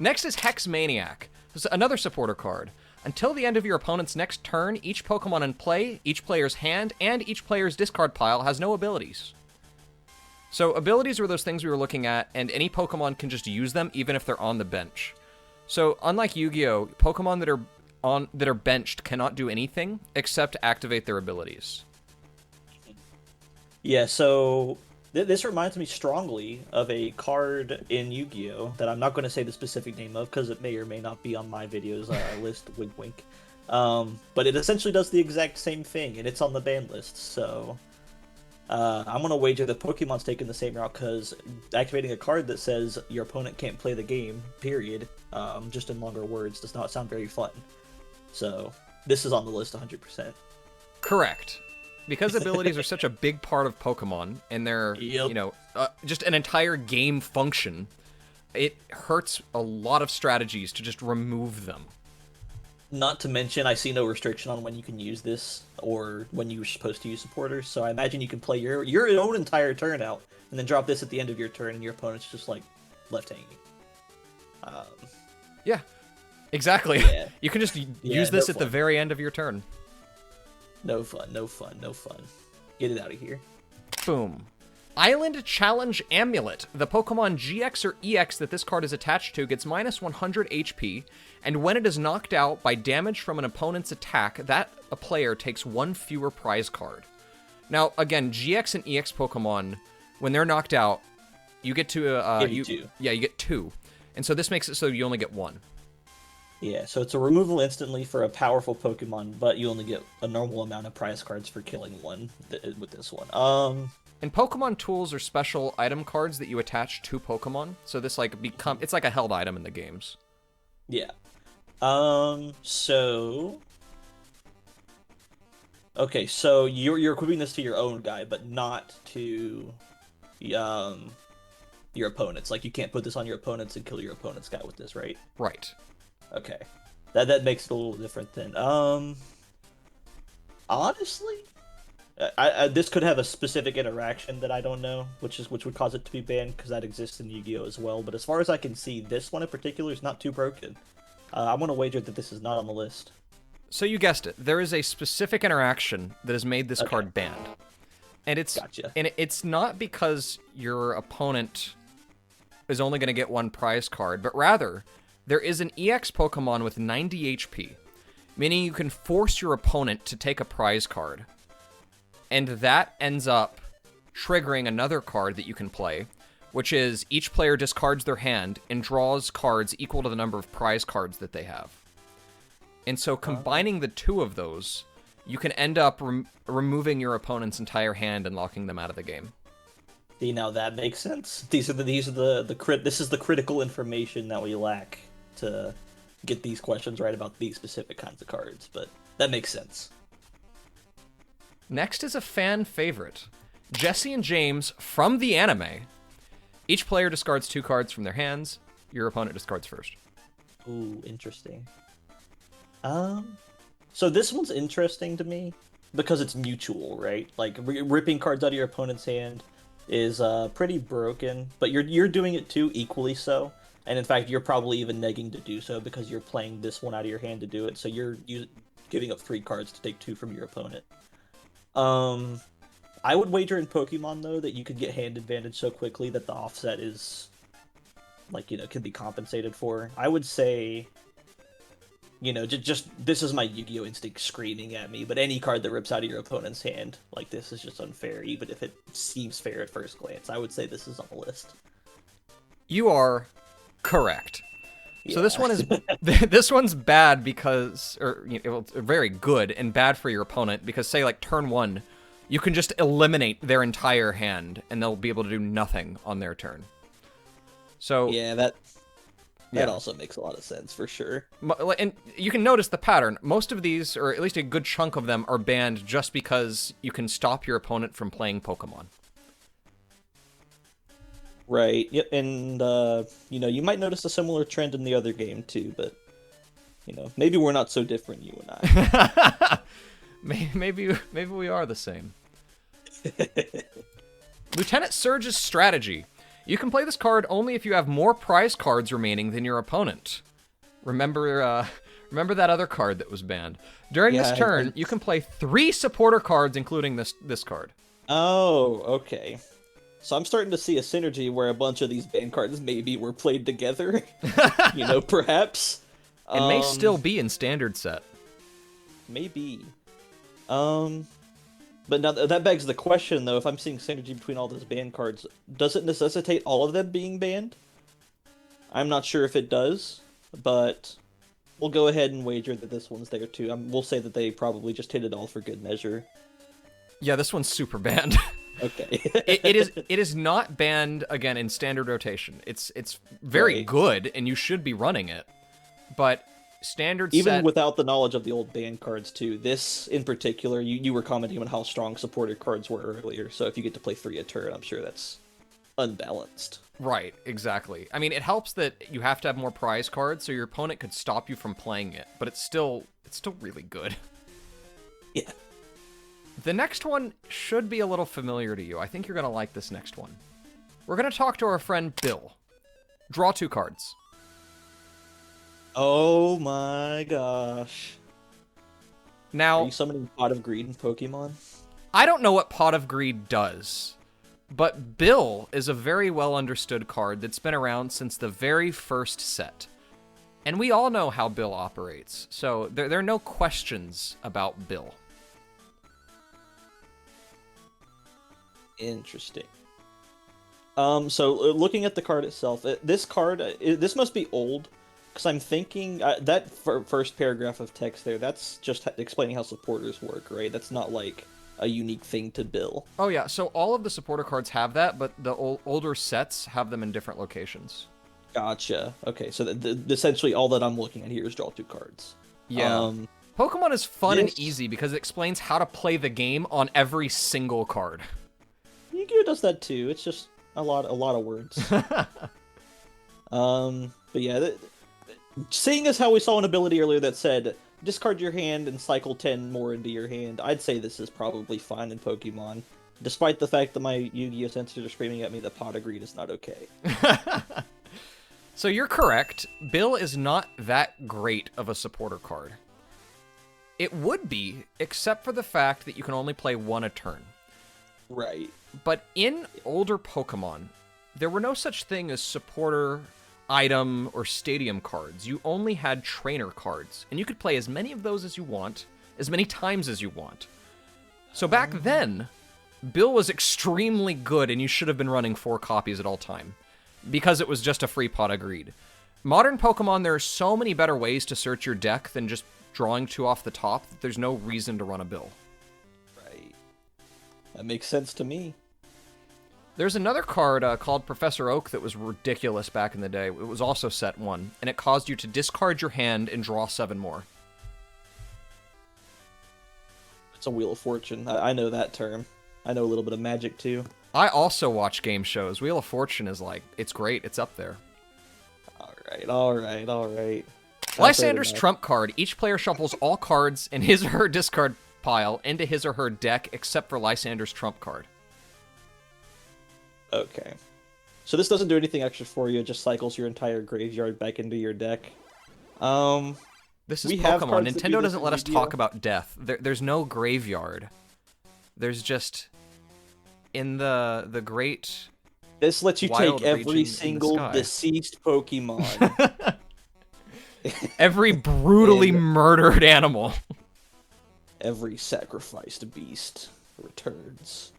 Next is Hex Maniac. This is another supporter card. Until the end of your opponent's next turn, each Pokemon in play, each player's hand, and each player's discard pile has no abilities. So abilities are those things we were looking at, and any Pokemon can just use them even if they're on the bench. So unlike Yu-Gi-Oh, Pokemon that are benched cannot do anything except activate their abilities. Yeah, so this reminds me strongly of a card in Yu-Gi-Oh! That I'm not going to say the specific name of because it may or may not be on my video's list, wink wink. But it essentially does the exact same thing, and it's on the ban list, so... I'm going to wager that Pokemon's taking the same route because activating a card that says your opponent can't play the game, period, just in longer words, does not sound very fun. So, this is on the list 100%. Correct. Because abilities are such a big part of Pokemon, and they're, just an entire game function, it hurts a lot of strategies to just remove them. Not to mention, I see no restriction on when you can use this, or when you're supposed to use supporters, so I imagine you can play your own entire turn out, and then drop this at the end of your turn, and your opponent's just, like, left hanging. Yeah, exactly. Yeah. You can just use this at the very end of your turn. No fun, no fun, no fun. Get it out of here. Boom. Island Challenge Amulet. The Pokemon GX or EX that this card is attached to gets minus 100 HP, and when it is knocked out by damage from an opponent's attack, a player takes one fewer prize card. Now, again, GX and EX Pokemon, when they're knocked out, you get to... two. Yeah, you get two. And so this makes it so you only get one. Yeah, so it's a removal instantly for a powerful Pokemon, but you only get a normal amount of prize cards for killing one with this one. And Pokemon tools are special item cards that you attach to Pokemon. So this it's like a held item in the games. Yeah. So okay, so you're equipping this to your own guy, but not to your opponents. Like you can't put this on your opponents and kill your opponent's guy with this, right? Right. Okay. That makes it a little different then. Honestly, this could have a specific interaction that I don't know, which would cause it to be banned because that exists in Yu-Gi-Oh as well. But as far as I can see, this one in particular is not too broken. I'm gonna wager that this is not on the list. So you guessed it. There is a specific interaction that has made this card banned, and it's not because your opponent is only going to get one prize card, but rather there is an EX Pokemon with 90 HP, meaning you can force your opponent to take a prize card. And that ends up triggering another card that you can play, which is each player discards their hand and draws cards equal to the number of prize cards that they have. And so combining the two of those, you can end up removing your opponent's entire hand and locking them out of the game. See, now that makes sense. This is the critical information that we lack to get these questions right about these specific kinds of cards, but that makes sense. Next is a fan favorite, Jesse and James from the anime. Each player discards 2 cards from their hands. Your opponent discards first. Ooh, interesting. So this one's interesting to me because it's mutual, right? Like ripping cards out of your opponent's hand is pretty broken, but you're doing it too, equally so. And in fact, you're probably even negging to do so because you're playing this one out of your hand to do it. So you're giving up 3 cards to take 2 from your opponent. I would wager in Pokemon though that you could get hand advantage so quickly that the offset is can be compensated for. I would say, just this is my Yu-Gi-Oh instinct screaming at me, but any card that rips out of your opponent's hand like this is just unfair, even if it seems fair at first glance. I would say this is on the list. You are correct. Yeah. So this one's bad because, very good and bad for your opponent because, say, like turn 1, you can just eliminate their entire hand and they'll be able to do nothing on their turn. So yeah, that also makes a lot of sense for sure. And you can notice the pattern. Most of these, or at least a good chunk of them, are banned just because you can stop your opponent from playing Pokemon. Right. Yep. And you might notice a similar trend in the other game too, but maybe we're not so different, you and I. maybe we are the same. Lieutenant Surge's strategy. You can play this card only if you have more prize cards remaining than your opponent. Remember that other card that was banned. During this turn, you can play 3 supporter cards, including this card. Oh, okay. So I'm starting to see a synergy where a bunch of these banned cards maybe were played together. Perhaps. It may still be in standard set. Maybe. But now that begs the question, though, if I'm seeing synergy between all those banned cards, does it necessitate all of them being banned? I'm not sure if it does, but we'll go ahead and wager that this one's there too. We'll say that they probably just hit it all for good measure. Yeah, this one's super banned. Okay. it is not banned, again, in standard rotation. It's very good, and you should be running it. But standard even set... without the knowledge of the old banned cards, too. This, in particular, you were commenting on how strong supported cards were earlier, so if you get to play 3 a turn, I'm sure that's unbalanced. Right, exactly. I mean, it helps that you have to have more prize cards, so your opponent could stop you from playing it, but it's still really good. Yeah. The next one should be a little familiar to you. I think you're going to like this next one. We're going to talk to our friend Bill. Draw 2 cards. Oh my gosh. Now, are you summoning Pot of Greed in Pokemon? I don't know what Pot of Greed does, but Bill is a very well understood card that's been around since the very first set. And we all know how Bill operates, so there are no questions about Bill. Interesting. So looking at the card itself, this must be old, because I'm thinking that first paragraph of text there, that's just explaining how supporters work, right? That's not like a unique thing to Bill. Oh yeah, so all of the supporter cards have that, but the older sets have them in different locations. Gotcha. Okay, so essentially all that I'm looking at here is draw 2 cards. Yeah. Pokemon is fun and easy because it explains how to play the game on every single card. Yu-Gi-Oh does that too. It's just a lot of words. But yeah, seeing as how we saw an ability earlier that said discard your hand and cycle 10 more into your hand, I'd say this is probably fine in Pokemon, despite the fact that my Yu-Gi-Oh sensors are screaming at me that Pot of Greed is not okay. So you're correct. Bill is not that great of a supporter card. It would be, except for the fact that you can only play 1 a turn. Right. But in older Pokemon, there were no such thing as supporter, item, or stadium cards. You only had trainer cards, and you could play as many of those as you want, as many times as you want. So back then, Bill was extremely good, and you should have been running 4 copies at all time, because it was just a free Pot of Greed. Modern Pokemon, there are so many better ways to search your deck than just drawing 2 off the top that there's no reason to run a Bill. Right. That makes sense to me. There's another card called Professor Oak that was ridiculous back in the day. It was also set 1, and it caused you to discard your hand and draw 7 more. It's a Wheel of Fortune. I know that term. I know a little bit of Magic, too. I also watch game shows. Wheel of Fortune is it's great. It's up there. Alright. Lysander's trump card. Each player shuffles all cards in his or her discard pile into his or her deck except for Lysander's trump card. Okay. So this doesn't do anything extra for you, it just cycles your entire graveyard back into your deck. This is Pokemon. Nintendo doesn't let us talk about death. There's no graveyard. There's just... in the great... This lets you take every single deceased Pokemon. Every brutally murdered animal. Every sacrificed beast returns.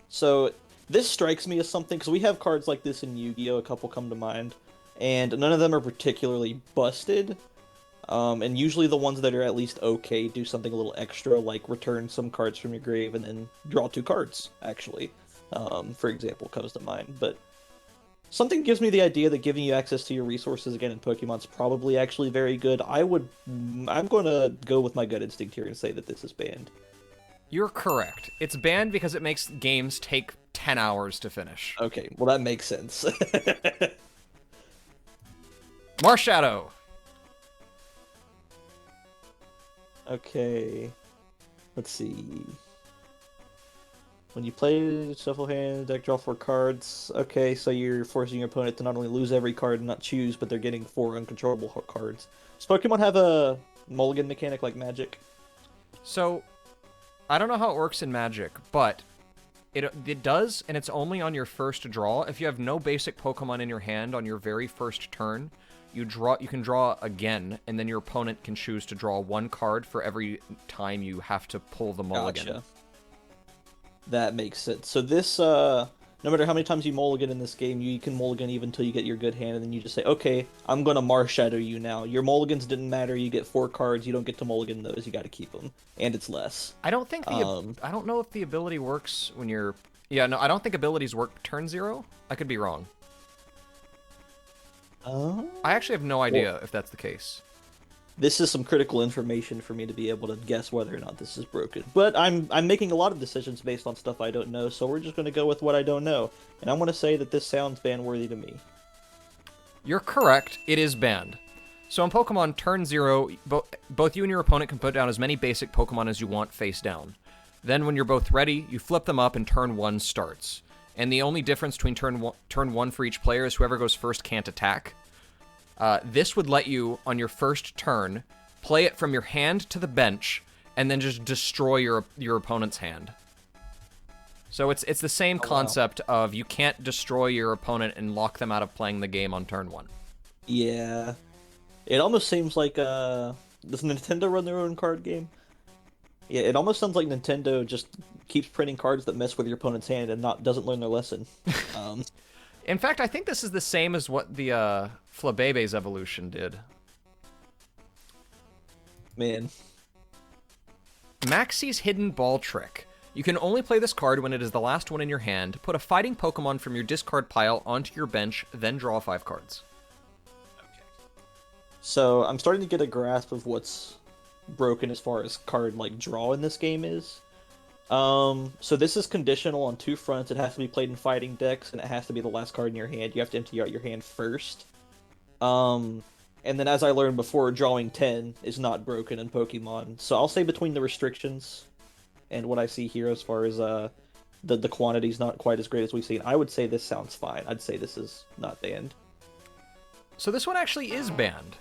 So this strikes me as something, because we have cards like this in Yu-Gi-Oh! A couple come to mind, and none of them are particularly busted. And usually the ones that are at least okay do something a little extra, like return some cards from your grave and then draw 2 cards, actually. For example, comes to mind. But something gives me the idea that giving you access to your resources again in Pokemon's probably actually very good. I'm going to go with my gut instinct here and say that this is banned. You're correct. It's banned because it makes games take 10 hours to finish. Okay, well that makes sense. Marshadow! Okay. Let's see. When you play shuffle hand, deck draw 4 cards. Okay, so you're forcing your opponent to not only lose every card and not choose, but they're getting 4 uncontrollable cards. Does Pokemon have a mulligan mechanic like Magic? So, I don't know how it works in Magic, but it does, and it's only on your first draw. If you have no basic Pokemon in your hand on your very first turn, you can draw again, and then your opponent can choose to draw 1 card for every time you have to pull the mulligan. Gotcha. That makes sense. So this, no matter how many times you mulligan in this game, you can mulligan even until you get your good hand, and then you just say, okay, I'm going to Marshadow you now. Your mulligans didn't matter. You get 4 cards. You don't get to mulligan those. You got to keep them. And it's less. I don't think I don't know if the ability works when you're... Yeah, no, I don't think abilities work turn 0. I could be wrong. I actually have no idea if that's the case. This is some critical information for me to be able to guess whether or not this is broken. But I'm making a lot of decisions based on stuff I don't know, so we're just going to go with what I don't know. And I want to say that this sounds ban-worthy to me. You're correct. It is banned. So in Pokemon Turn 0, both you and your opponent can put down as many basic Pokemon as you want face down. Then when you're both ready, you flip them up and Turn 1 starts. And the only difference between turn 1 for each player is whoever goes first can't attack. This would let you, on your first turn, play it from your hand to the bench, and then just destroy your opponent's hand. So it's the same concept of you can't destroy your opponent and lock them out of playing the game on turn 1. Yeah. It almost seems like, does Nintendo run their own card game? Yeah, it almost sounds like Nintendo just keeps printing cards that mess with your opponent's hand and doesn't learn their lesson. In fact, I think this is the same as what the Flabebe's evolution did. Man. Maxie's Hidden Ball Trick. You can only play this card when it is the last one in your hand. Put a fighting Pokemon from your discard pile onto your bench, then draw 5 cards. Okay. So I'm starting to get a grasp of what's broken as far as card draw in this game is. So this is conditional on 2 fronts. It has to be played in fighting decks, and it has to be the last card in your hand. You have to empty out your hand first. And then as I learned before, drawing 10 is not broken in Pokemon. So I'll say between the restrictions and what I see here as far as the quantity's not quite as great as we've seen, I would say this sounds fine. I'd say this is not banned. So this one actually is banned.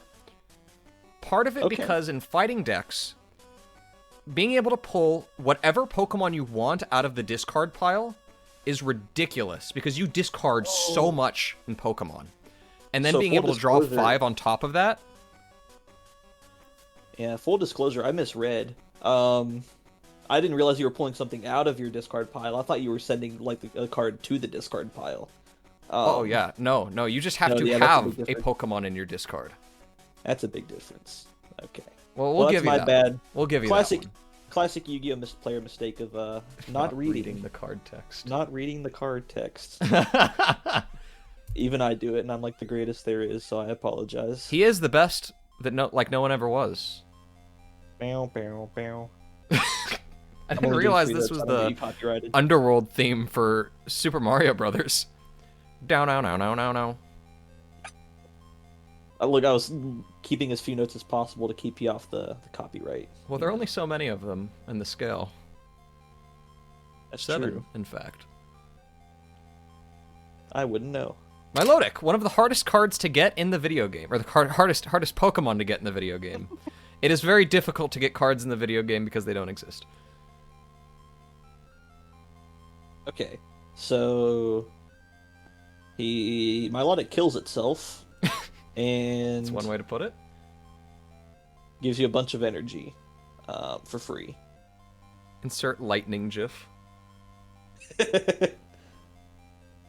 Part of it because in fighting decks, being able to pull whatever Pokemon you want out of the discard pile is ridiculous because you discard so much in Pokemon. And then being able to draw 5 on top of that. Yeah, full disclosure, I misread. I didn't realize you were pulling something out of your discard pile. I thought you were sending a card to the discard pile. Oh yeah, no, you just have to have a Pokemon in your discard. That's a big difference. Okay. Well, we'll give you that. Bad. We'll give you that one. Classic Yu-Gi-Oh! Player mistake of not reading the card text. Not reading the card text. Even I do it, and I'm like the greatest there is, so I apologize. He is the best that no one ever was. Bow, bow, bow. I didn't realize this was the Underworld theme for Super Mario Brothers. Down, down, down, down, down, down. Look, I was keeping as few notes as possible to keep you off the copyright. Well, there are only so many of them in the scale. That's 7, true. In fact. I wouldn't know. Milotic, one of the hardest cards to get in the video game, or the hardest Pokemon to get in the video game. It is very difficult to get cards in the video game because they don't exist. Okay, so Milotic kills itself, and that's one way to put it. Gives you a bunch of energy, for free. Insert lightning gif.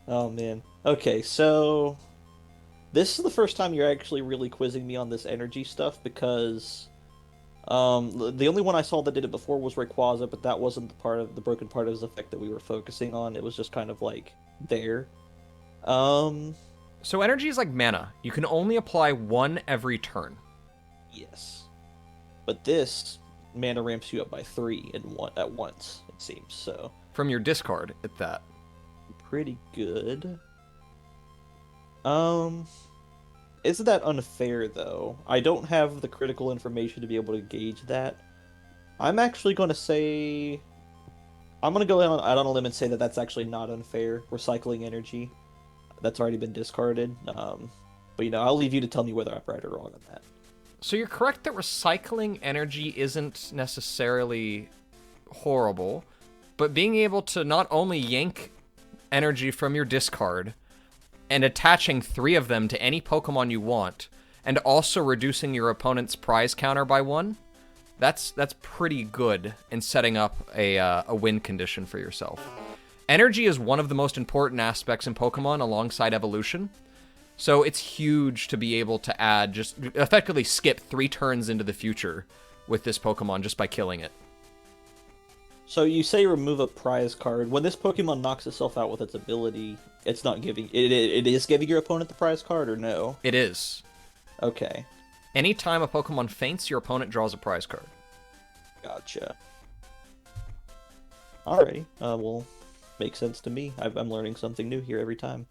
Oh man. Okay, so this is the first time you're actually really quizzing me on this energy stuff because the only one I saw that did it before was Rayquaza, but that wasn't the broken part of his effect that we were focusing on. It was just kind of there. So energy is like mana. You can only apply 1 every turn. Yes. But this mana ramps you up by 3 at once, it seems. So from your discard at that. Pretty good. Isn't that unfair though? I don't have the critical information to be able to gauge that. I'm actually going to say I'm gonna go out on a limb and say that that's actually not unfair. Recycling energy, that's already been discarded. But I'll leave you to tell me whether I'm right or wrong on that. So you're correct that recycling energy isn't necessarily horrible, but being able to not only yank energy from your discard and attaching 3 of them to any Pokemon you want, and also reducing your opponent's prize counter by 1, that's pretty good in setting up a win condition for yourself. Energy is one of the most important aspects in Pokemon alongside evolution. So it's huge to be able to add, just effectively skip 3 turns into the future with this Pokemon just by killing it. So you say remove a prize card. When this Pokemon knocks itself out with its ability, it's not giving... It is giving your opponent the prize card, or no? It is. Okay. Anytime a Pokemon faints, your opponent draws a prize card. Gotcha. Alrighty. Well, makes sense to me. I'm learning something new here every time.